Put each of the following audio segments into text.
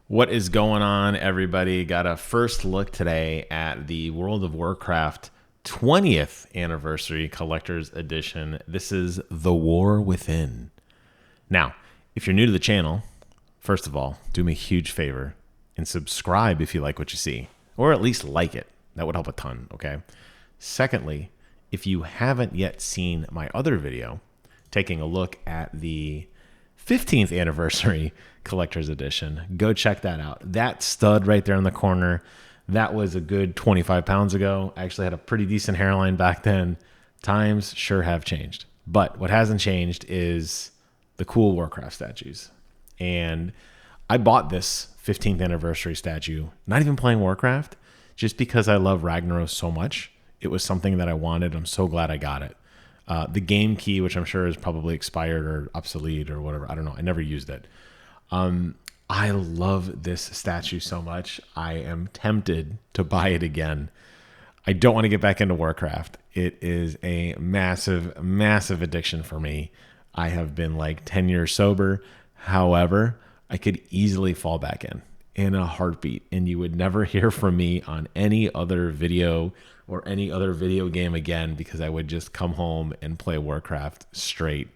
What is going on, everybody? Got a first look today at the World of Warcraft 20th Anniversary Collector's Edition. This is The War Within. Now, if you're new to the channel, first of all, do me a huge favor and subscribe if you like what you see, or at least like it. That would help a ton, okay? Secondly, if you haven't yet seen my other video, taking a look at the 15th Anniversary Collector's Edition, go check that out. That stud right there in the corner, that was a good 25 pounds ago. I actually had a pretty decent hairline back then. Times sure have changed. But what hasn't changed is the cool Warcraft statues. And I bought this 15th Anniversary statue, not even playing Warcraft, just because I love Ragnaros so much. It was something that I wanted. I'm so glad I got it. The game key, which I'm sure is probably expired or obsolete or whatever. I don't know. I never used it. I love this statue so much. I am tempted to buy it again. I don't want to get back into Warcraft. It is a massive, massive addiction for me. I have been like 10 years sober. However, I could easily fall back in a heartbeat, and you would never hear from me on any other video or any other video game again, because I would just come home and play Warcraft straight,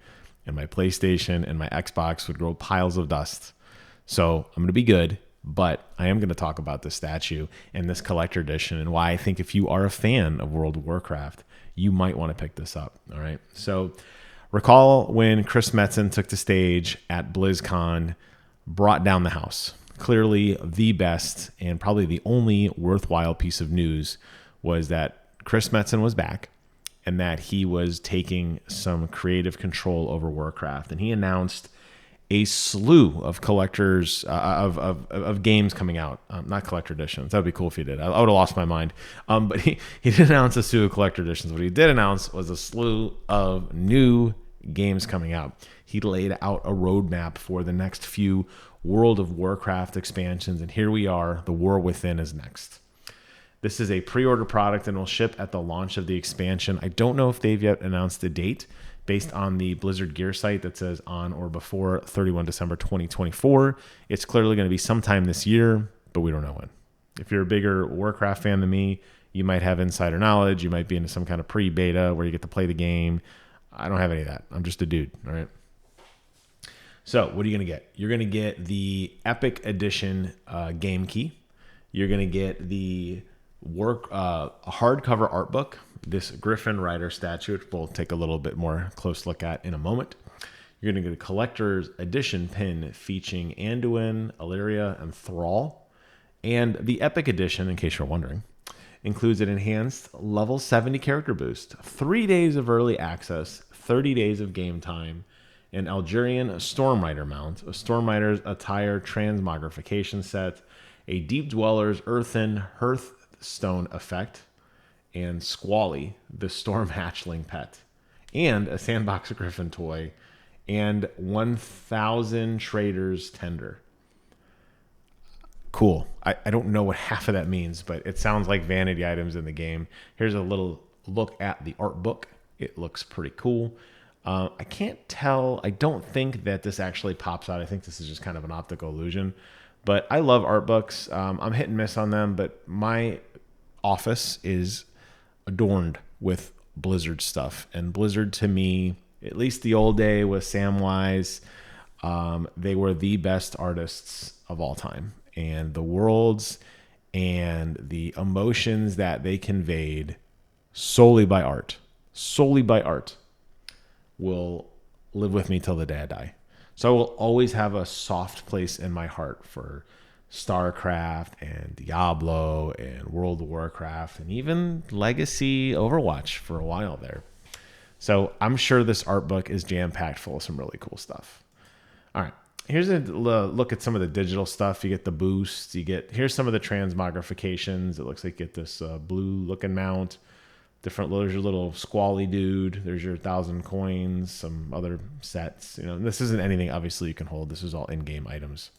and my PlayStation and my Xbox would grow piles of dust. So I'm going to be good, but I am going to talk about this statue and this collector edition and why I think if you are a fan of World of Warcraft, you might want to pick this up. All right. So recall when Chris Metzen took the stage at BlizzCon, brought down the house. Clearly the best and probably the only worthwhile piece of news was that Chris Metzen was back and that he was taking some creative control over Warcraft. And he announced a slew of collectors, of games coming out. Not collector editions. That would be cool if he did. I would have lost my mind. But he didn't announce a slew of collector editions. What he did announce was a slew of new games coming out. He laid out a roadmap for the next few World of Warcraft expansions. And here we are. The War Within is next. This is a pre-order product and will ship at the launch of the expansion. I don't know if they've yet announced a date based on the Blizzard Gear site that says on or before 31 December 2024. It's clearly going to be sometime this year, but we don't know when. If you're a bigger Warcraft fan than me, you might have insider knowledge. You might be into some kind of pre-beta where you get to play the game. I don't have any of that. I'm just a dude, all right? So what are you going to get? You're going to get the Epic Edition game key. You're going to get the hardcover art book, this Griffin rider statue, which we'll take a little bit more close look at in a moment. You're going to get a collector's edition pin featuring Anduin, Alleria, and Thrall. And the Epic Edition, in case you're wondering, includes an enhanced level 70 character boost, 3 days of early access, 30 days of game time, an Algarian Stormrider mount, a Stormrider's Attire transmogrification set, a Deepdweller's Earthen Hearthstone effect, and Squally, the Storm Hatchling pet, and a Sandbox Griffin toy, and 1,000 Traders Tender. Cool. I don't know what half of that means, but it sounds like vanity items in the game. Here's a little look at the art book. It looks pretty cool. I can't tell. I don't think that this actually pops out. I think this is just kind of an optical illusion. But I love art books. I'm hit and miss on them, but my office is adorned with Blizzard stuff. And Blizzard, to me, at least the old day with Samwise, they were the best artists of all time. And the worlds and the emotions that they conveyed solely by art, will live with me till the day I die. So I will always have a soft place in my heart for StarCraft and Diablo and World of Warcraft and even Legacy Overwatch for a while there. So I'm sure this art book is jam-packed full of some really cool stuff. All right, here's a look at some of the digital stuff. You get the boosts. Here's some of the transmogrifications. It looks like you get this blue-looking mount. There's your little Squally dude. There's your 1,000 coins, some other sets. This isn't anything obviously you can hold. This is all in-game items.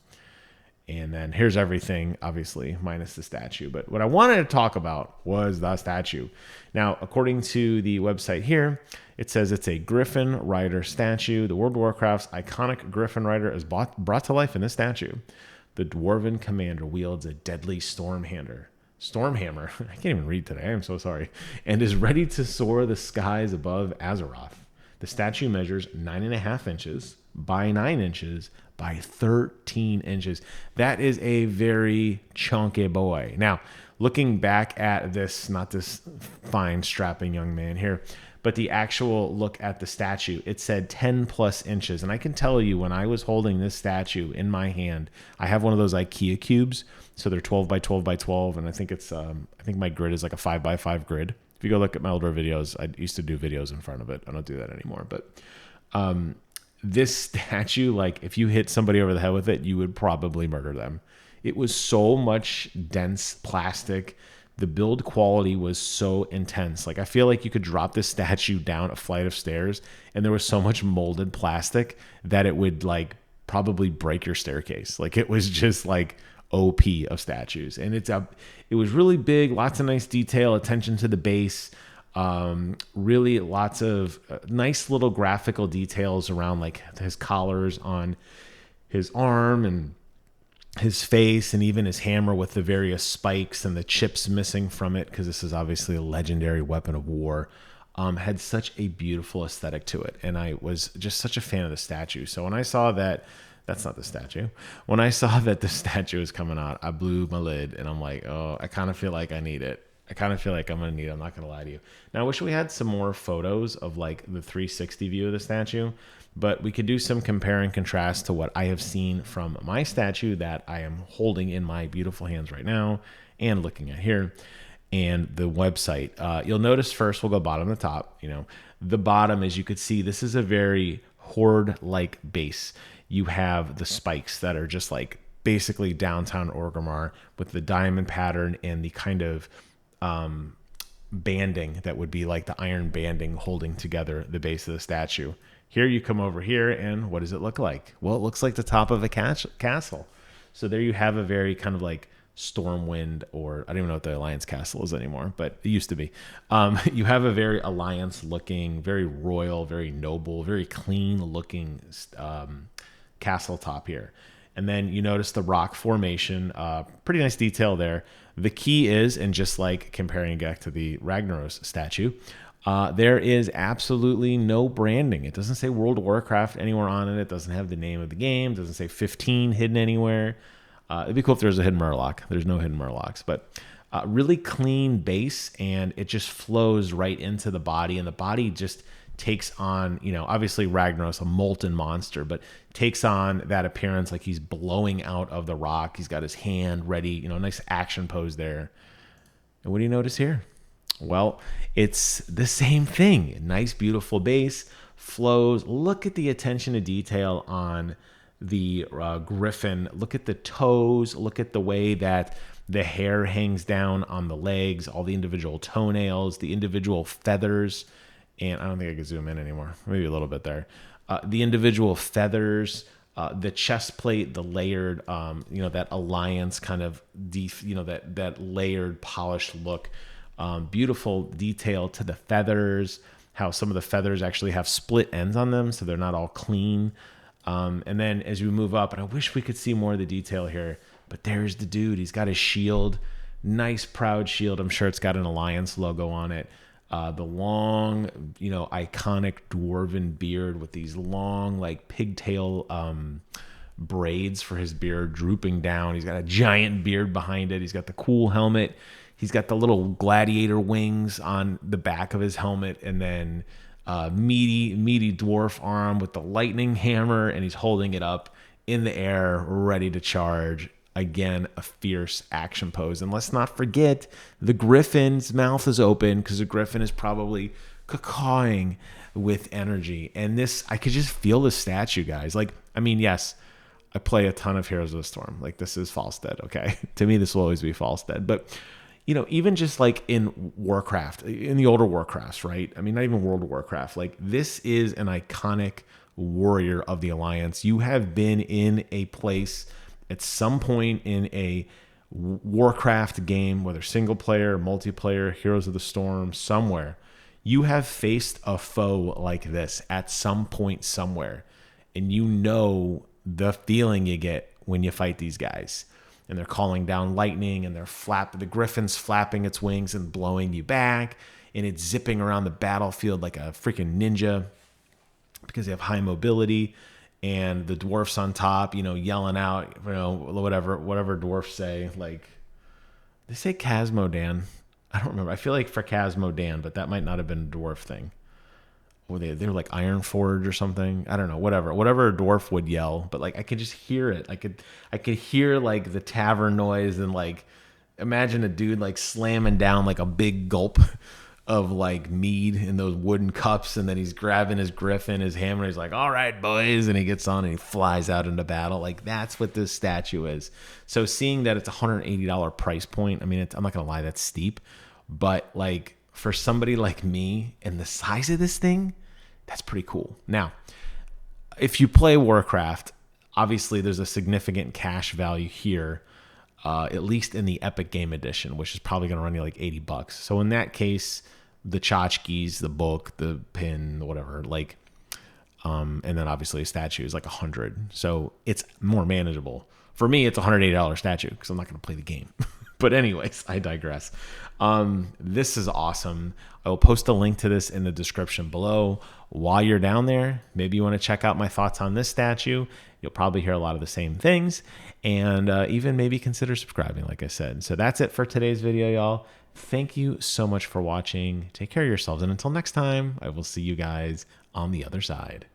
And then here's everything, obviously, minus the statue. But what I wanted to talk about was the statue. Now, according to the website here, it says it's a Griffin rider statue. The World of Warcraft's iconic Griffin rider is brought to life in this statue. The dwarven commander wields a deadly Stormhammer. I can't even read today. I'm so sorry. And is ready to soar the skies above Azeroth. The statue measures 9.5 inches by 9 inches by 13 inches. That is a very chunky boy. Now, looking back at this, not this fine, strapping young man here, but the actual look at the statue, it said 10 plus inches. And I can tell you, when I was holding this statue in my hand, I have one of those IKEA cubes. So they're 12 by 12 by 12. And I think my grid is like a 5 by 5 grid. If you go look at my older videos, I used to do videos in front of it. I don't do that anymore. But this statue, like if you hit somebody over the head with it, you would probably murder them. It was so much dense plastic. The build quality was so intense. Like I feel like you could drop this statue down a flight of stairs and there was so much molded plastic that it would like probably break your staircase. Like it was just like OP of statues. And it was really big, lots of nice detail, attention to the base. Really lots of nice little graphical details around like his collars on his arm and his face, and even his hammer with the various spikes and the chips missing from it, because this is obviously a legendary weapon of war. Had such a beautiful aesthetic to it, and I was just such a fan of the statue. So when I saw that, that's not the statue. When I saw that the statue was coming out, I blew my lid, and I'm like, oh, I kind of feel like I need it. I kind of feel like I'm going to need it. I'm not going to lie to you. Now, I wish we had some more photos of like the 360 view of the statue, but we could do some compare and contrast to what I have seen from my statue that I am holding in my beautiful hands right now and looking at here, and the website. You'll notice first, we'll go bottom to top. The bottom, as you could see, this is a very horde-like base. You have the spikes that are just like basically downtown Orgrimmar with the diamond pattern and the kind of banding that would be like the iron banding holding together the base of the statue. Here you come over here, and what does it look like? Well, it looks like the top of a castle. So there you have a very kind of like Stormwind, or I don't even know what the Alliance castle is anymore, but it used to be. You have a very Alliance looking, very royal, very noble, very clean looking castle top here. And then you notice the rock formation, pretty nice detail there. The key is, and just like comparing back to the Ragnaros statue, there is absolutely no branding. It doesn't say World of Warcraft anywhere on it. It doesn't have the name of the game. It doesn't say 15 hidden anywhere. It'd be cool if there was a hidden Murloc. There's no hidden Murlocs, but really clean base, and it just flows right into the body, and the body just takes on, obviously Ragnaros, a molten monster, but takes on that appearance like he's blowing out of the rock. He's got his hand ready, nice action pose there. And what do you notice here? Well, it's the same thing. Nice, beautiful base, flows. Look at the attention to detail on the Griffin. Look at the toes. Look at the way that the hair hangs down on the legs, all the individual toenails, the individual feathers. And I don't think I can zoom in anymore. Maybe a little bit there. The individual feathers, the chest plate, the layered, that Alliance kind of, that layered polished look. Beautiful detail to the feathers, how some of the feathers actually have split ends on them, so they're not all clean. And then as we move up, and I wish we could see more of the detail here, but there's the dude. He's got his shield, nice proud shield. I'm sure it's got an Alliance logo on it. The long, iconic dwarven beard with these long, like pigtail braids for his beard drooping down. He's got a giant beard behind it. He's got the cool helmet. He's got the little gladiator wings on the back of his helmet, and then meaty dwarf arm with the lightning hammer, and he's holding it up in the air, ready to charge. Again, a fierce action pose. And let's not forget, the Griffin's mouth is open because the Griffin is probably cawing with energy. And this, I could just feel the statue, guys. Like, I mean, yes, I play a ton of Heroes of the Storm. Like, this is Falstead, okay? To me, this will always be Falstead. But, even just like in Warcraft, in the older Warcrafts, right? I mean, not even World of Warcraft. Like, this is an iconic warrior of the Alliance. You have been in a place at some point in a Warcraft game, whether single player, multiplayer, Heroes of the Storm, somewhere, you have faced a foe like this at some point somewhere. And the feeling you get when you fight these guys. And they're calling down lightning, and the Griffin's flapping its wings and blowing you back, and it's zipping around the battlefield like a freaking ninja because they have high mobility. And the dwarfs on top, yelling out, whatever dwarfs say, like, they say Casmodan. I don't remember. I feel like for Casmodan, but that might not have been a dwarf thing. Or they're like Ironforge or something. I don't know. Whatever a dwarf would yell, but like I could just hear it. I could hear like the tavern noise, and like imagine a dude like slamming down like a big gulp of like mead in those wooden cups, and then he's grabbing his Griffin, his hammer. He's like, "All right, boys," and he gets on and he flies out into battle. Like that's what this statue is. So seeing that it's $180 price point, I mean, I'm not gonna lie, that's steep, but like for somebody like me and the size of this thing, that's pretty cool. Now, if you play Warcraft, obviously there's a significant cash value here. At least in the Epic Game Edition, which is probably going to run you like $80. So in that case, the tchotchkes, the book, the pin, whatever, like, and then obviously a statue is like $100. So it's more manageable. For me, it's a $180 statue because I'm not going to play the game. But anyways, I digress. This is awesome. I will post a link to this in the description below. While you're down there, maybe you want to check out my thoughts on this statue. You'll probably hear a lot of the same things, and even maybe consider subscribing, like I said. So that's it for today's video, y'all. Thank you so much for watching. Take care of yourselves, and until next time, I will see you guys on the other side.